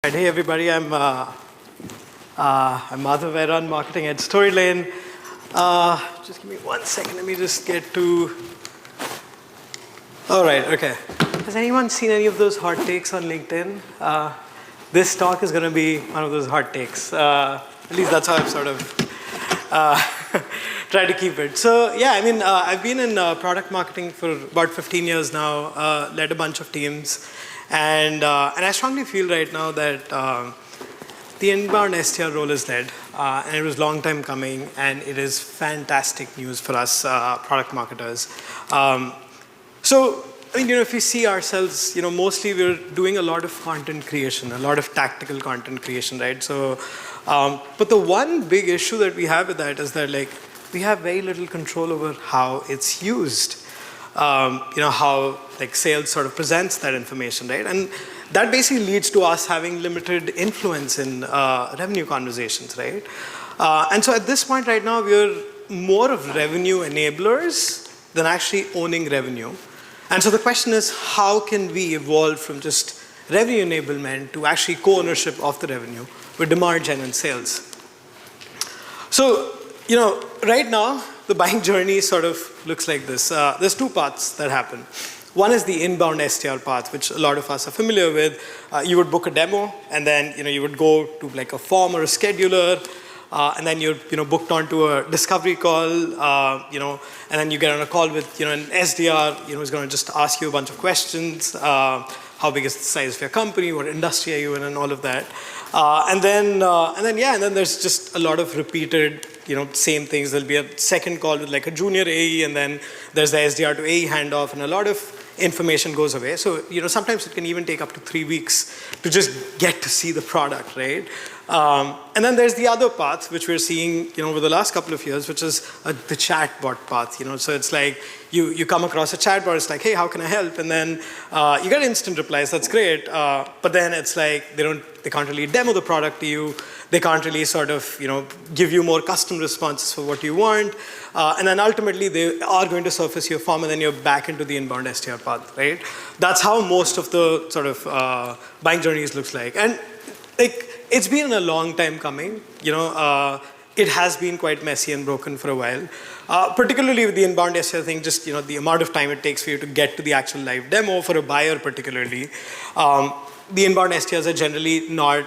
Hey everybody, I'm Madhav. I run marketing at Storylane. Just give me 1 second. Let me just get to. All right. Okay. Has anyone seen any of those hot takes on LinkedIn? This talk is going to be one of those hot takes. At least that's how I've sort of tried to keep it. So yeah, I mean, I've been in product marketing for about 15 years now. Led a bunch of teams. And I strongly feel right now that the inbound SDR role is dead. And it was a long time coming, and it is fantastic news for us product marketers. So, I mean, if we see ourselves, mostly we're doing a lot of content creation, a lot of tactical content creation, right? So, but the one big issue that we have with that is that, like, we have very little control over how it's used. How like sales sort of presents that information, right? And that basically leads to us having limited influence in revenue conversations, right? And so at this point right now, we're more of revenue enablers than actually owning revenue. And so the question is, how can we evolve from just revenue enablement to actually co-ownership of the revenue with demand gen and sales? So, right now, the buying journey sort of looks like this. There's two paths that happen. One is the inbound SDR path, which a lot of us are familiar with. You would book a demo, and then you would go to like a form or a scheduler, and then you're booked onto a discovery call, and then you get on a call with an SDR, who's going to just ask you a bunch of questions. How big is the size of your company? What industry are you in? And all of that. And then there's just a lot of repeated, same things. There'll be a second call with like a junior AE, and then there's the SDR to AE handoff, and a lot of information goes away. So, sometimes it can even take up to 3 weeks to just get to see the product, right? And then there's the other path, which we're seeing, over the last couple of years, which is the chatbot path, So it's like you come across a chatbot, it's like, hey, how can I help? And then you get instant replies, that's great. But then it's like they can't really demo the product to you. They can't really sort of, give you more custom responses for what you want. And then ultimately, they are going to surface your form, and then you're back into the inbound SDR path, right? That's how most of the sort of buying journeys looks like. And like, it's been a long time coming. It has been quite messy and broken for a while. Particularly with the inbound SDR thing, just the amount of time it takes for you to get to the actual live demo for a buyer, particularly. The inbound SDRs are generally not,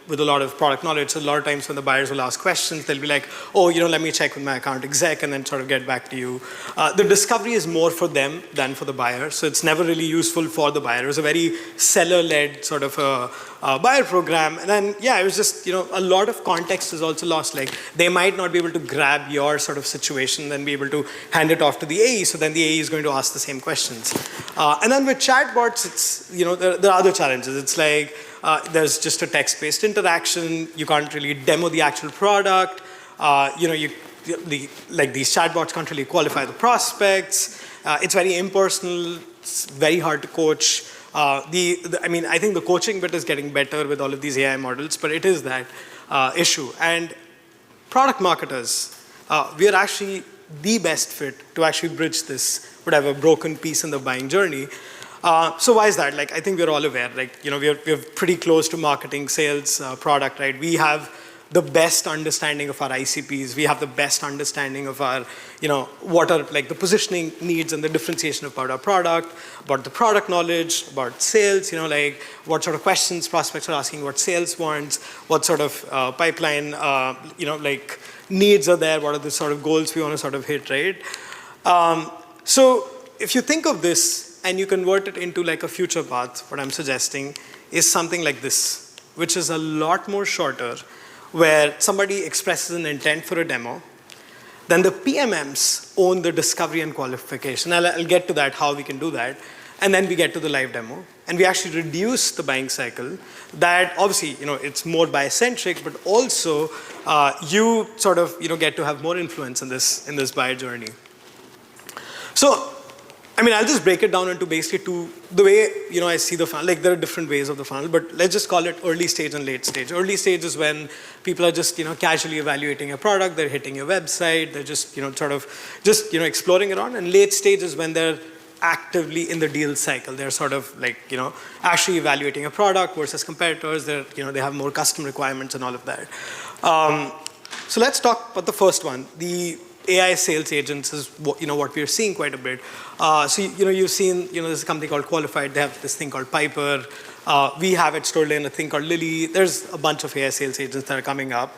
with a lot of product knowledge. So a lot of times when the buyers will ask questions, they'll be like, oh, let me check with my account exec and then sort of get back to you. The discovery is more for them than for the buyer. So it's never really useful for the buyer. It was a very seller-led sort of buyer program. And then, yeah, it was just, a lot of context is also lost. Like, they might not be able to grab your sort of situation and be able to hand it off to the AE. So then the AE is going to ask the same questions. And then with chatbots, it's, there are other challenges. It's like, there's just a text-based interaction. You can't really demo the actual product. These chatbots can't really qualify the prospects. It's very impersonal. It's very hard to coach. I think the coaching bit is getting better with all of these AI models, but it is that issue. And product marketers, we are actually the best fit to actually bridge this whatever broken piece in the buying journey. So why is that? Like, I think we're all aware, like, we're pretty close to marketing, sales, product, right? We have the best understanding of our ICPs. We have the best understanding of our, what are like the positioning needs and the differentiation about our product, about the product knowledge, about sales, like what sort of questions prospects are asking, what sales wants, what sort of pipeline, like needs are there, what are the sort of goals we want to sort of hit, right? So if you think of this, and you convert it into like a future path, what I'm suggesting is something like this, which is a lot more shorter, where somebody expresses an intent for a demo, then the PMMs own the discovery and qualification. I'll get to that, how we can do that. And then we get to the live demo. And we actually reduce the buying cycle. That obviously, it's more buyer-centric, but also you sort of, get to have more influence in this buyer journey. So, I'll just break it down into basically the way, I see the funnel. Like, there are different ways of the funnel, but let's just call it early stage and late stage. Early stage is when people are just, casually evaluating a product, they're hitting your website, they're just, exploring around. And late stage is when they're actively in the deal cycle. They're sort of like, actually evaluating a product versus competitors. They have more custom requirements and all of that. So let's talk about the first one. The AI sales agents is what we're seeing quite a bit. So you've seen there's a company called Qualified. They have this thing called Piper. We have at Storylane a thing called Lily. There's a bunch of AI sales agents that are coming up.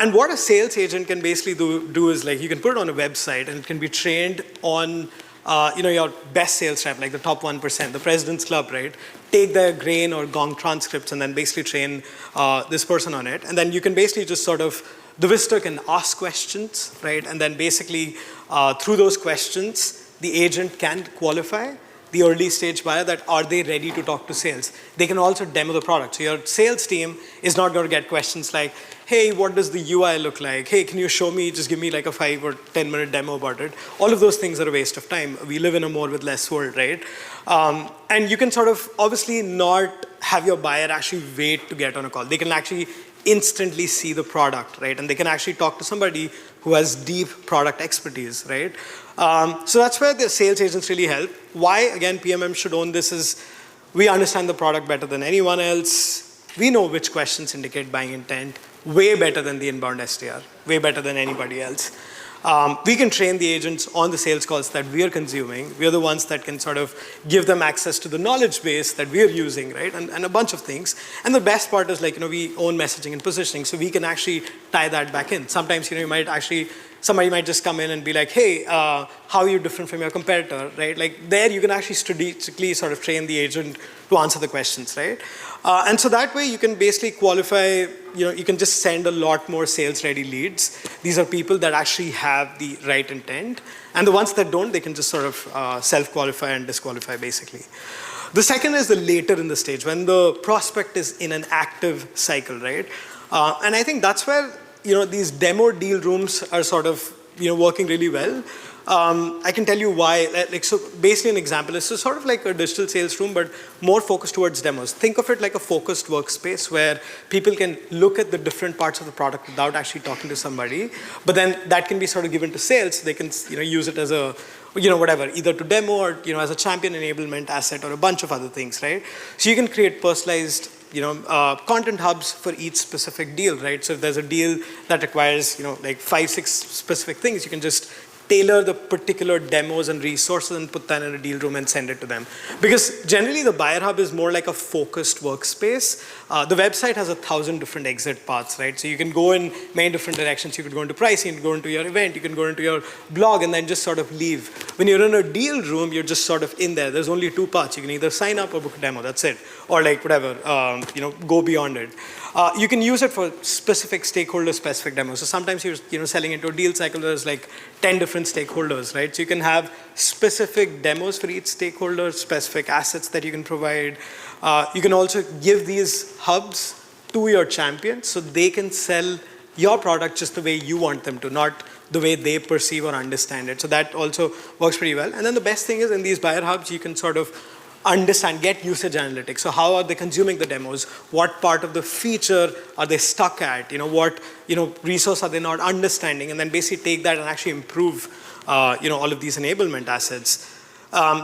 And what a sales agent can basically do is like you can put it on a website and it can be trained on your best sales rep, like the top 1%, the President's Club, right? Take their Grain or Gong transcripts and then basically train this person on it. And then you can basically just sort of, the visitor can ask questions, right? And then basically through those questions, the agent can qualify the early stage buyer that are they ready to talk to sales. They can also demo the product. So your sales team is not going to get questions like, hey, what does the UI look like? Hey, can you show me, just give me like a 5 or 10 minute demo about it. All of those things are a waste of time. We live in a more with less world, right? And you can sort of obviously not have your buyer actually wait to get on a call. They can actually instantly see the product, right? And they can actually talk to somebody who has deep product expertise, right? So that's where the sales agents really help. Why, again, PMM should own this is we understand the product better than anyone else. We know which questions indicate buying intent way better than the inbound SDR, way better than anybody else. We can train the agents on the sales calls that we are consuming. We are the ones that can sort of give them access to the knowledge base that we are using, right? And a bunch of things. And the best part is like, we own messaging and positioning, so we can actually tie that back in. Sometimes, somebody might just come in and be like, hey, how are you different from your competitor, right? Like there you can actually strategically sort of train the agent to answer the questions, right? And so that way you can basically qualify, you can just send a lot more sales-ready leads. These are people that actually have the right intent. And the ones that don't, they can just sort of self-qualify and disqualify, basically. The second is the later in the stage, when the prospect is in an active cycle, right? And I think that's where these demo deal rooms are sort of working really well. I can tell you why. So basically an example is sort of like a digital sales room, but more focused towards demos. Think of it like a focused workspace where people can look at the different parts of the product without actually talking to somebody. But then that can be sort of given to sales. They can use it as a whatever, either to demo or as a champion enablement asset or a bunch of other things, right? So you can create personalized content hubs for each specific deal, right? So if there's a deal that requires, like 5-6 specific things, you can just tailor the particular demos and resources and put that in a deal room and send it to them. Because generally the buyer hub is more like a focused workspace. The website has 1,000 different exit paths, right? So you can go in many different directions. You could go into pricing, you can go into your event, you can go into your blog and then just sort of leave. When you're in a deal room, you're just sort of in there. There's only 2 parts. You can either sign up or book a demo, that's it. Or like whatever, go beyond it. You can use it for specific stakeholder-specific demos. So sometimes you're selling into a deal cycle, there's like 10 different stakeholders, right? So you can have specific demos for each stakeholder, specific assets that you can provide. You can also give these hubs to your champions so they can sell your product just the way you want them to, not the way they perceive or understand it. So that also works pretty well. And then the best thing is in these buyer hubs, you can sort of understand, get usage analytics. So how are they consuming the demos? What part of the feature are they stuck at? What resource are they not understanding? And then basically take that and actually improve all of these enablement assets.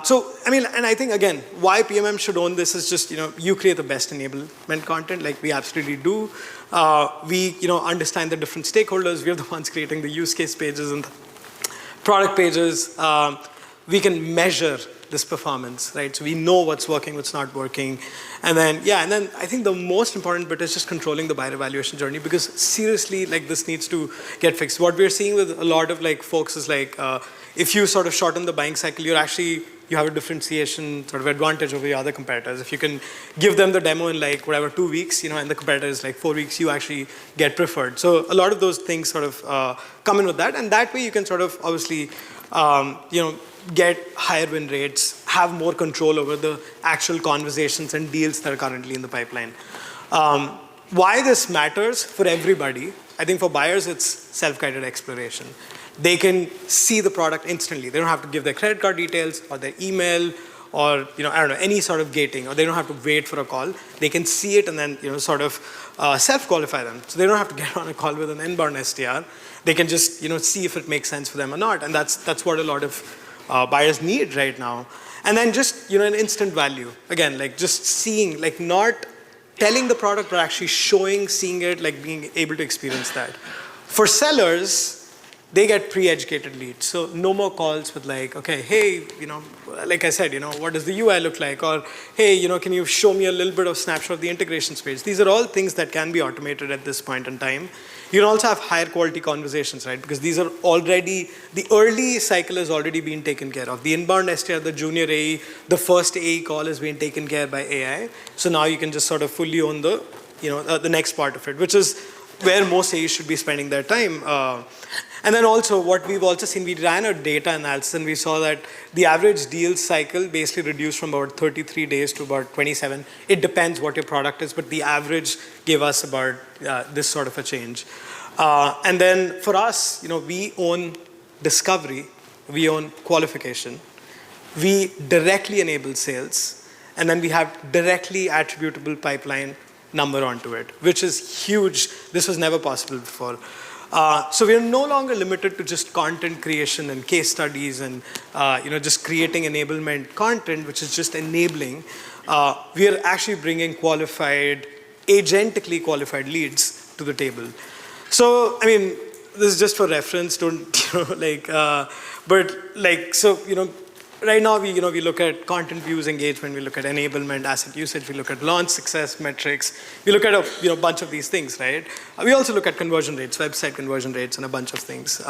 So, and I think, again, why PMM should own this is just, you create the best enablement content, like we absolutely do. We, understand the different stakeholders. We're the ones creating the use case pages and the product pages. We can measure this performance, right? So we know what's working, what's not working. And then I think the most important bit is just controlling the buyer evaluation journey, because seriously, like this needs to get fixed. What we're seeing with a lot of like folks is like, if you sort of shorten the buying cycle, you have a differentiation sort of advantage over your other competitors. If you can give them the demo in like whatever 2 weeks, and the competitor is like 4 weeks, you actually get preferred. So a lot of those things sort of come in with that, and that way you can sort of obviously, get higher win rates, have more control over the actual conversations and deals that are currently in the pipeline. Why this matters for everybody, I think for buyers, it's self-guided exploration. They can see the product instantly. They don't have to give their credit card details or their email or, any sort of gating, or they don't have to wait for a call. They can see it and then, sort of self-qualify them. So they don't have to get on a call with an inbound SDR. They can just, see if it makes sense for them or not. And that's what a lot of buyers need right now. And then just, an instant value. Again, like just seeing, like not telling the product, but actually showing, seeing it, like being able to experience that. For sellers, they get pre-educated leads. So no more calls with like, okay, hey, like I said, what does the UI look like? Or, hey, can you show me a little bit of snapshot of the integrations page? These are all things that can be automated at this point in time. You can also have higher quality conversations, right? Because these are already, the early cycle has already been taken care of. The inbound SDR, the junior AE, the first AE call has been taken care by AI. So now you can just sort of fully own the, the next part of it, which is where most AEs should be spending their time. And then also what we've also seen, we ran a data analysis and we saw that the average deal cycle basically reduced from about 33 days to about 27. It depends what your product is, but the average gave us about this sort of a change. And then for us, we own discovery, we own qualification, we directly enable sales, and then we have directly attributable pipeline number onto it, which is huge. This was never possible before. So we are no longer limited to just content creation and case studies and just creating enablement content, which is just enabling. We are actually bringing qualified, agentically qualified leads to the table. So I mean, this is just for reference. Don't right now we look at content views, engagement, we look at enablement, asset usage, we look at launch success metrics, we look at a bunch of these things, right? We also look at conversion rates, website conversion rates, and a bunch of things.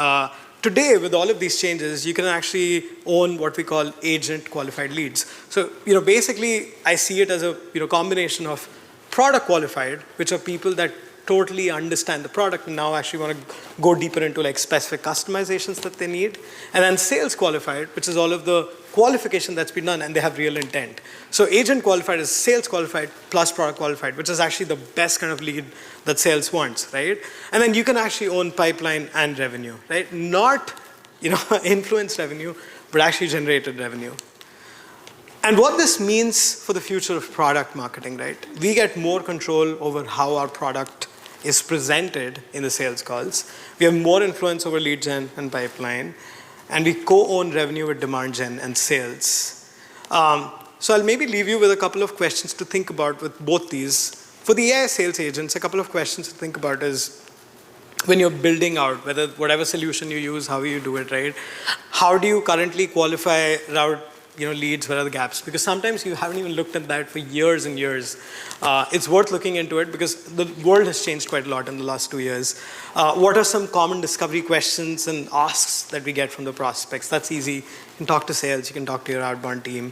Today, with all of these changes, you can actually own what we call agent qualified leads. So basically, I see it as a combination of product qualified, which are people that totally understand the product and now actually want to go deeper into like specific customizations that they need. And then sales qualified, which is all of the qualification that's been done and they have real intent. So agent qualified is sales qualified plus product qualified, which is actually the best kind of lead that sales wants, right? And then you can actually own pipeline and revenue, right? Not, influence revenue, but actually generated revenue. And what this means for the future of product marketing, right? We get more control over how our product is presented in the sales calls. We have more influence over lead gen and pipeline, and we co-own revenue with demand gen and sales. So I'll maybe leave you with a couple of questions to think about with both these. For the AI sales agents, a couple of questions to think about is when you're building out, whatever solution you use, how you do it, right? How do you currently qualify, route leads, where are the gaps? Because sometimes you haven't even looked at that for years and years. It's worth looking into it because the world has changed quite a lot in the last 2 years. What are some common discovery questions and asks that we get from the prospects? That's easy. You can talk to sales, you can talk to your outbound team.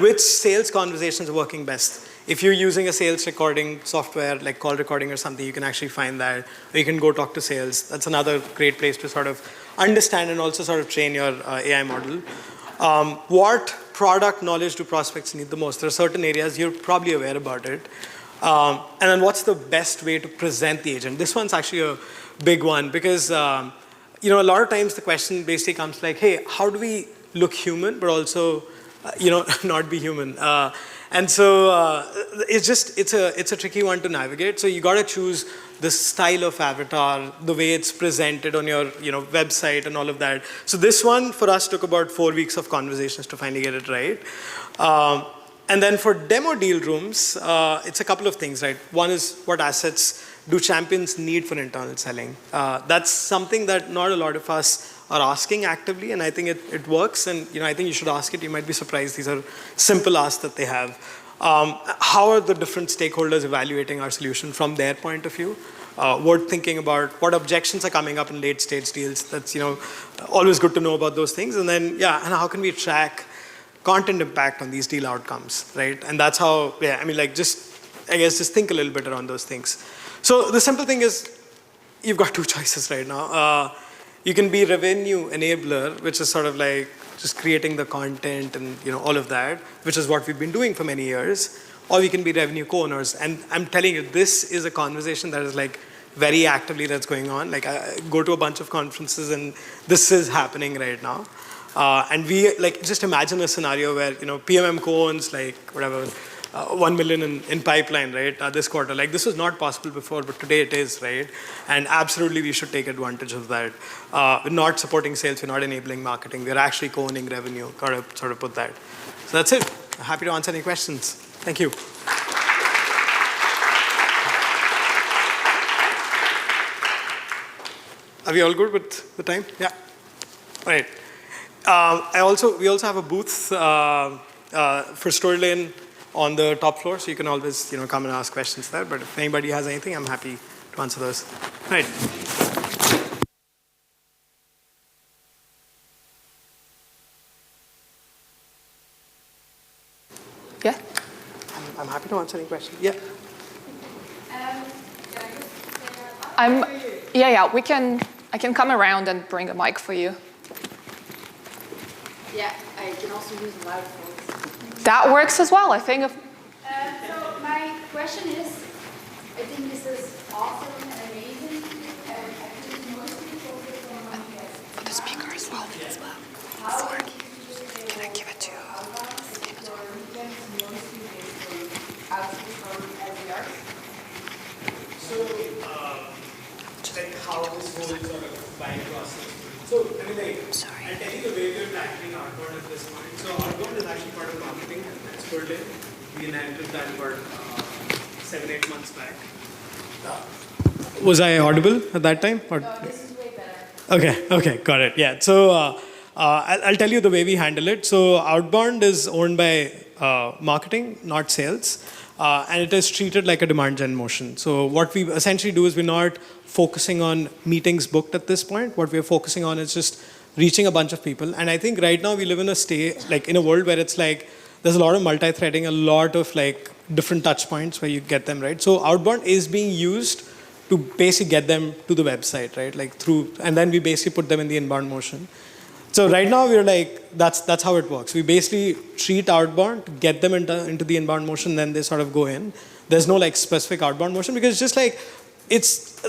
Which sales conversations are working best? If you're using a sales recording software like call recording or something, you can actually find that. Or you can go talk to sales. That's another great place to sort of understand and also sort of train your AI model. What product knowledge do prospects need the most? There are certain areas you're probably aware about it. And then what's the best way to present the agent? This one's actually a big one because a lot of times the question basically comes like, hey, how do we look human but also not be human? And so it's a tricky one to navigate. So you got to choose the style of avatar, the way it's presented on your website and all of that. So this one for us took about 4 weeks of conversations to finally get it right. And then for demo deal rooms, it's a couple of things, right? One is what assets do champions need for internal selling? That's something that not a lot of us are asking actively, and I think it works, and I think you should ask it. You might be surprised. These are simple asks that they have. How are the different stakeholders evaluating our solution from their point of view? Worth thinking about what objections are coming up in late stage deals. That's always good to know about those things. And then and how can we track content impact on these deal outcomes, right? And that's how just think a little bit around those things. So the simple thing is you've got two choices right now. You can be revenue enabler, which is sort of like just creating the content and all of that, which is what we've been doing for many years. Or we can be revenue co-owners. And I'm telling you, this is a conversation that is like very actively that's going on. Like I go to a bunch of conferences and this is happening right now. And we just imagine a scenario where PMM co-owns like whatever 1 million in pipeline, right, this quarter. Like, this was not possible before, but today it is, right? And absolutely we should take advantage of that. We're not supporting sales, we're not enabling marketing, we're actually co-owning revenue. Gotta sort of put that. So that's it. Happy to answer any questions. Thank you. Are we all good with the time? Yeah. All right. We also have a booth for Storylane on the top floor, so you can always come and ask questions there. But if anybody has anything, I'm happy to answer those. All right. Yeah. I'm happy to answer any questions. Yeah. Yeah. I can come around and bring a mic for you. Yeah, I can also use loud voice. That works as well, I think. So my question is, I think this is awesome and amazing. I think most people For the speaker as well. Can I give it to you? Like how this whole sort of buying process. So, I mean, like, I'll tell you the way we're tackling outbound at this point. So, outbound is actually part of marketing at Storylane. We inherited that about 7-8 months back. Was I audible at that time? Or? No, this is way better. Okay, got it. Yeah. So, I'll tell you the way we handle it. So, outbound is owned by marketing, not sales. And it is treated like a demand gen motion. So what we essentially do is we're not focusing on meetings booked at this point. What we're focusing on is just reaching a bunch of people. And I think right now we live in a world where it's like there's a lot of multi-threading, a lot of like different touch points where you get them, right? So outbound is being used to basically get them to the website, right? Like and then we basically put them in the inbound motion. So right now we're like, that's how it works. We basically treat outbound, get them into the inbound motion, then they sort of go in. There's no like specific outbound motion because it's just like, a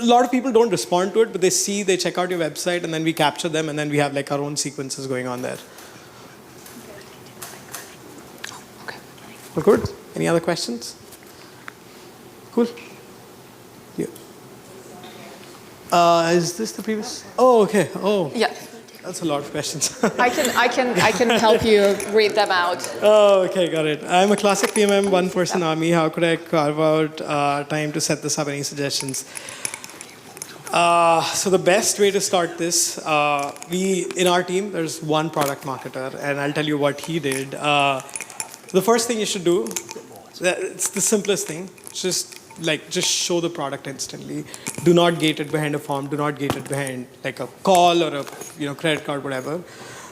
lot of people don't respond to it, but they check out your website and then we capture them and then we have like our own sequences going on there. Okay. Well, good. Any other questions? Cool. Yeah. Is this the previous? Oh, okay. Oh. Yeah. That's a lot of questions. I can help you read them out. Oh, okay, got it. I'm a classic PMM, one-person army. How could I carve out time to set this up? Any suggestions? So the best way to start this, in our team, there's one product marketer, and I'll tell you what he did. The first thing you should do, it's the simplest thing, just show the product instantly. Do not gate it behind a form. Do not gate it behind like a call or a credit card, whatever.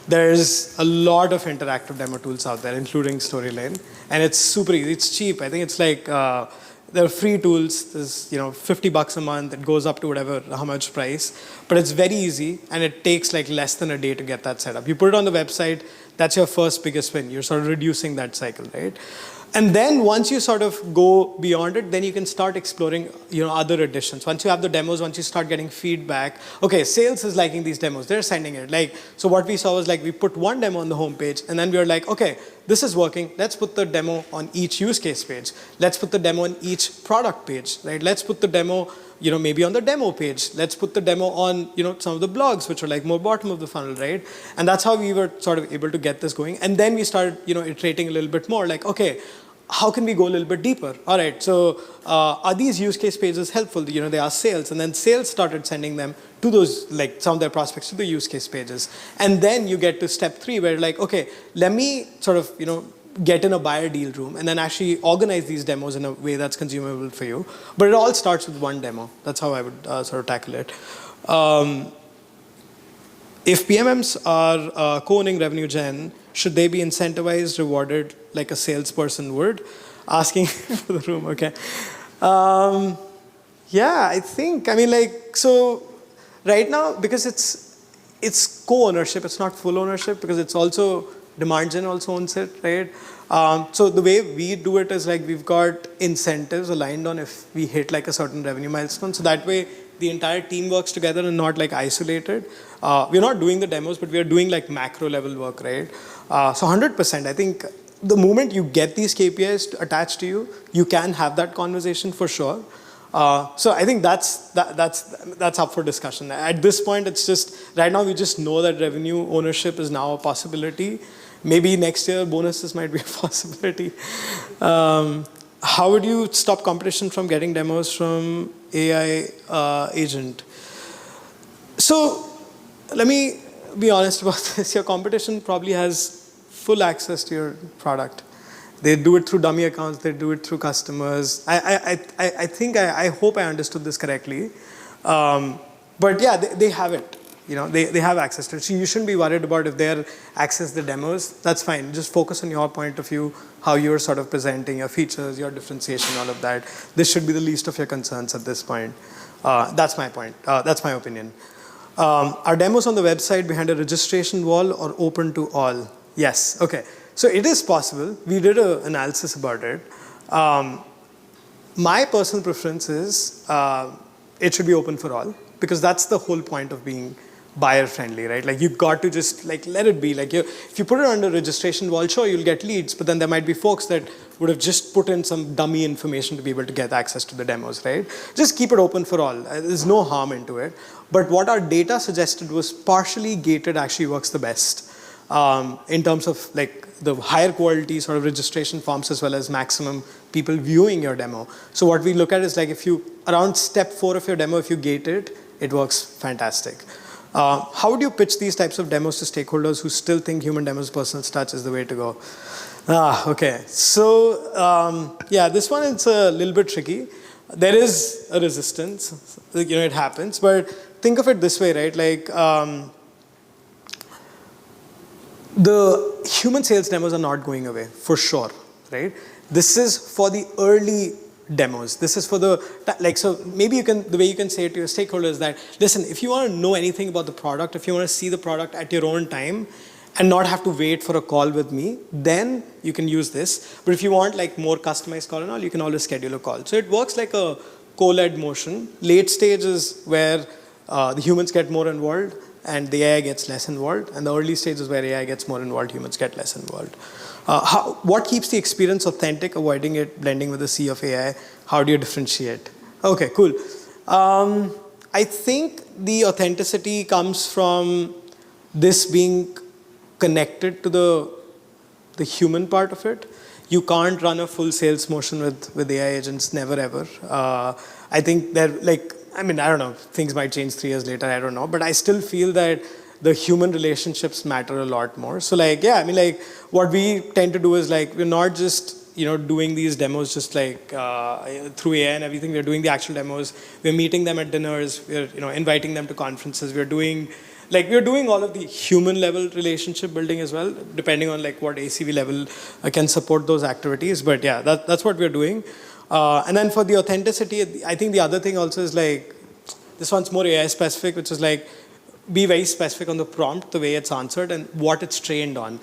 There's a lot of interactive demo tools out there, including Storylane, and it's super easy. It's cheap. I think it's like there are free tools. There's $50 a month. It goes up to how much price, but it's very easy and it takes like less than a day to get that set up. You put it on the website. That's your first biggest win. You're sort of reducing that cycle, right? And then once you sort of go beyond it, then you can start exploring, other additions. Once you have the demos, once you start getting feedback, okay, sales is liking these demos. They're sending it. So what we saw was we put one demo on the homepage, and then we were like, okay, this is working. Let's put the demo on each use case page. Let's put the demo on each product page, right? Let's put the demo, maybe on the demo page. Let's put the demo on, some of the blogs, which are more bottom of the funnel, right? And that's how we were sort of able to get this going. And then we started, iterating a little bit more. Okay, how can we go a little bit deeper? All right, so are these use case pages helpful? They are sales, and then sales started sending them to those, some of their prospects to the use case pages. And then you get to step 3 where okay, let me sort of, get in a buyer deal room and then actually organize these demos in a way that's consumable for you. But it all starts with one demo. That's how I would sort of tackle it. If PMMs are co-owning revenue gen, should they be incentivized, rewarded like a salesperson would? Asking for the room, okay. Yeah, I think, so right now, because it's co-ownership, it's not full ownership, because it's also, demand gen also owns it, right? So the way we do it is we've got incentives aligned on if we hit a certain revenue milestone. So that way, the entire team works together and not isolated. We're not doing the demos, but we are doing macro level work, right? So 100%, I think the moment you get these KPIs attached to you, you can have that conversation for sure. So I think that's up for discussion. At this point, it's just, right now we just know that revenue ownership is now a possibility. Maybe next year bonuses might be a possibility. How would you stop competition from getting demos from AI agent? So let me be honest about this. Your competition probably has full access to your product. They do it through dummy accounts. They do it through customers. I hope I understood this correctly. But yeah, they have it. They have access to it. So you shouldn't be worried about if they're access the demos. That's fine. Just focus on your point of view, how you're sort of presenting your features, your differentiation, all of that. This should be the least of your concerns at this point. That's my point. That's my opinion. Are demos on the website behind a registration wall or open to all? Yes. Okay. So it is possible. We did an analysis about it. My personal preference is it should be open for all, because that's the whole point of being buyer friendly, right? Like you've got to just like let it be. Like if you put it under registration wall, sure, you'll get leads, but then there might be folks that would have just put in some dummy information to be able to get access to the demos, right? Just keep it open for all. There's no harm into it. But what our data suggested was partially gated actually works the best in terms of like the higher quality sort of registration forms as well as maximum people viewing your demo. So what we look at is like if you, around step 4 of your demo, if you gate it, it works fantastic. How would you pitch these types of demos to stakeholders who still think human demos personal touch is the way to go? Okay. So yeah, this one is a little bit tricky. There is a resistance, it happens, but think of it this way, right? Like the human sales demos are not going away for sure, right? This is for the early demos. This is for the, like, so maybe the way you can say it to your stakeholders is that, listen, if you want to know anything about the product, if you want to see the product at your own time and not have to wait for a call with me, then you can use this. But if you want like more customized call and all, you can always schedule a call. So it works like a co-led motion. Late stage is where the humans get more involved and the AI gets less involved. And the early stage is where AI gets more involved, humans get less involved. What keeps the experience authentic, avoiding it blending with the sea of AI? How do you differentiate? Okay, cool. I think the authenticity comes from this being connected to the human part of it. You can't run a full sales motion with AI agents, never ever. I think they're like, I don't know, things might change 3 years later, I don't know, but I still feel that the human relationships matter a lot more. So like, yeah, like what we tend to do is like, we're not just, doing these demos just like through AI and everything. We're doing the actual demos. We're meeting them at dinners. We're, inviting them to conferences. We're doing all of the human level relationship building as well, depending on like what ACV level can support those activities. But yeah, that's what we're doing. And then for the authenticity, I think the other thing also is like, this one's more AI specific, which is like, be very specific on the prompt, the way it's answered and what it's trained on.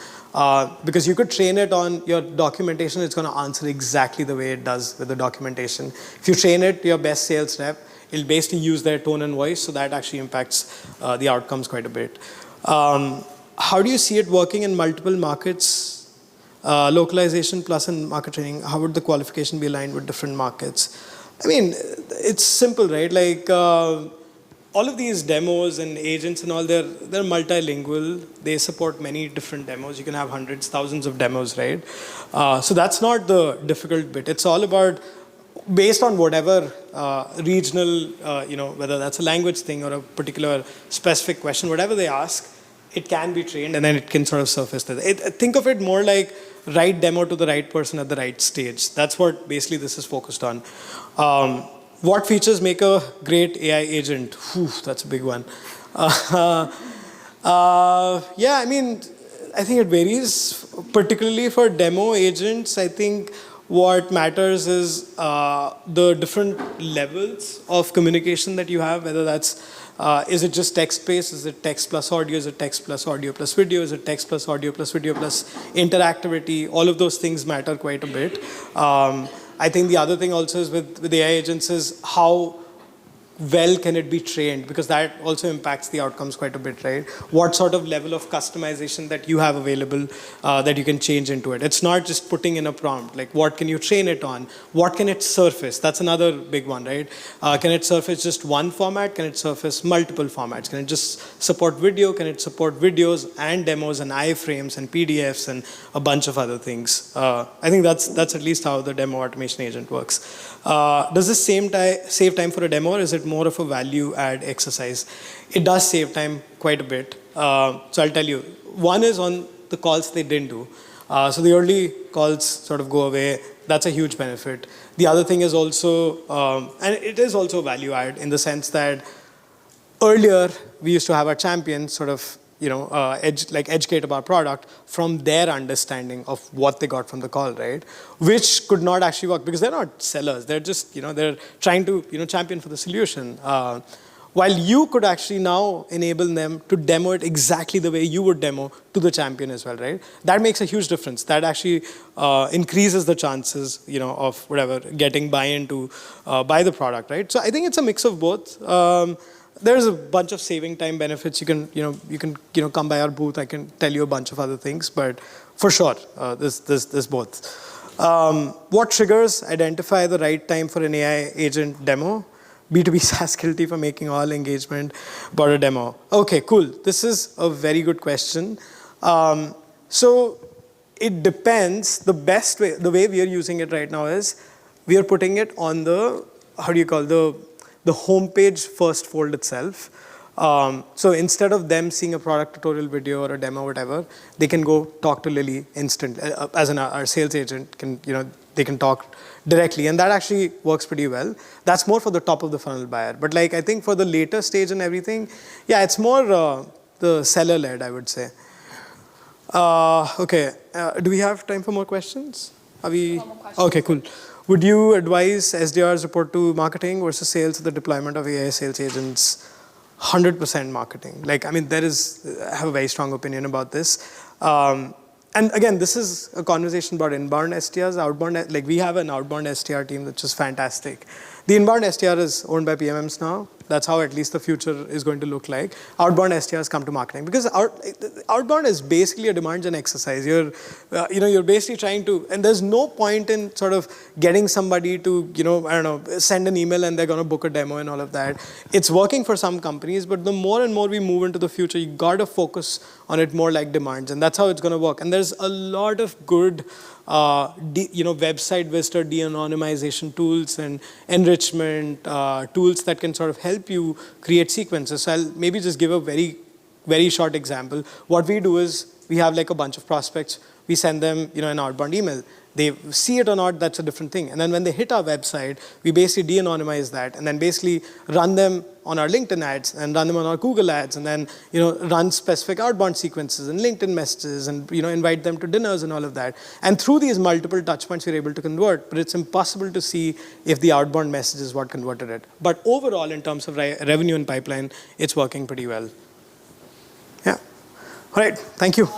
Because you could train it on your documentation, it's going to answer exactly the way it does with the documentation. If you train it, your best sales rep, it'll basically use their tone and voice, so that actually impacts the outcomes quite a bit. How do you see it working in multiple markets? Localization plus in market training, how would the qualification be aligned with different markets? It's simple, right? Like all of these demos and agents and all, they're multilingual. They support many different demos. You can have hundreds, thousands of demos, right? So that's not the difficult bit. It's all about, based on whatever regional, whether that's a language thing or a particular specific question, whatever they ask, it can be trained and then it can sort of surface that. Think of it more like right demo to the right person at the right stage. That's what basically this is focused on. What features make a great AI agent? Whew, that's a big one. Yeah, I think it varies. Particularly for demo agents, I think what matters is the different levels of communication that you have, whether that's, is it just text-based? Is it text plus audio? Is it text plus audio plus video? Is it text plus audio plus video plus interactivity? All of those things matter quite a bit. I think the other thing also is with AI agents is well can it be trained? Because that also impacts the outcomes quite a bit, right? What sort of level of customization that you have available that you can change into it? It's not just putting in a prompt. Like, what can you train it on? What can it surface? That's another big one, right? Can it surface just one format? Can it surface multiple formats? Can it just support video? Can it support videos and demos and iframes and PDFs and a bunch of other things? I think that's at least how the demo automation agent works. Does this save time for a demo, or is it more of a value add exercise? It does save time quite a bit. So I'll tell you. One is on the calls they didn't do. So the early calls sort of go away. That's a huge benefit. The other thing is also, and it is also value add in the sense that earlier we used to have our champions sort of educate about product from their understanding of what they got from the call, right? Which could not actually work because they're not sellers. They're just, they're trying to, champion for the solution. While you could actually now enable them to demo it exactly the way you would demo to the champion as well, right? That makes a huge difference. That actually increases the chances, of whatever, getting buy-in to buy the product, right? So I think it's a mix of both. There's a bunch of saving time benefits. You can come by our booth. I can tell you a bunch of other things, but for sure, there's both. What triggers identify the right time for an AI agent demo? B2B SaaS guilty for making all engagement about a demo. Okay, cool. This is a very good question. So it depends. The best way, the way we are using it right now is we are putting it on the, the homepage first fold itself. So instead of them seeing a product tutorial video or a demo or whatever, they can go talk to Lily instantly. As our sales agent can, they can talk directly, and that actually works pretty well. That's more for the top of the funnel buyer. But I think for the later stage and everything, yeah, it's more the seller led, I would say. Okay, do we have time for more questions? Are we? No more questions. Okay, cool. Would you advise SDRs report to marketing versus sales for the deployment of AI sales agents? 100% marketing. I have a very strong opinion about this. And again, this is a conversation about inbound SDRs, outbound, we have an outbound SDR team which is fantastic. The inbound SDR is owned by PMMs now. That's how at least the future is going to look like. Outbound SDRs come to marketing because outbound is basically a demand gen exercise. You're basically trying to, and there's no point in sort of getting somebody to, send an email and they're going to book a demo and all of that. It's working for some companies, but the more and more we move into the future, you got to focus on it more like demands, and that's how it's going to work. And there's a lot of good website visitor de-anonymization tools and enrichment tools that can sort of help you create sequences. So I'll maybe just give a very, very short example. What we do is we have a bunch of prospects. We send them an outbound email. They see it or not, that's a different thing. And then when they hit our website, we basically de-anonymize that and then basically run them on our LinkedIn ads and run them on our Google ads and then run specific outbound sequences and LinkedIn messages and invite them to dinners and all of that. And through these multiple touch points, we're able to convert, but it's impossible to see if the outbound message is what converted it. But overall, in terms of revenue and pipeline, it's working pretty well. Yeah. All right. Thank you.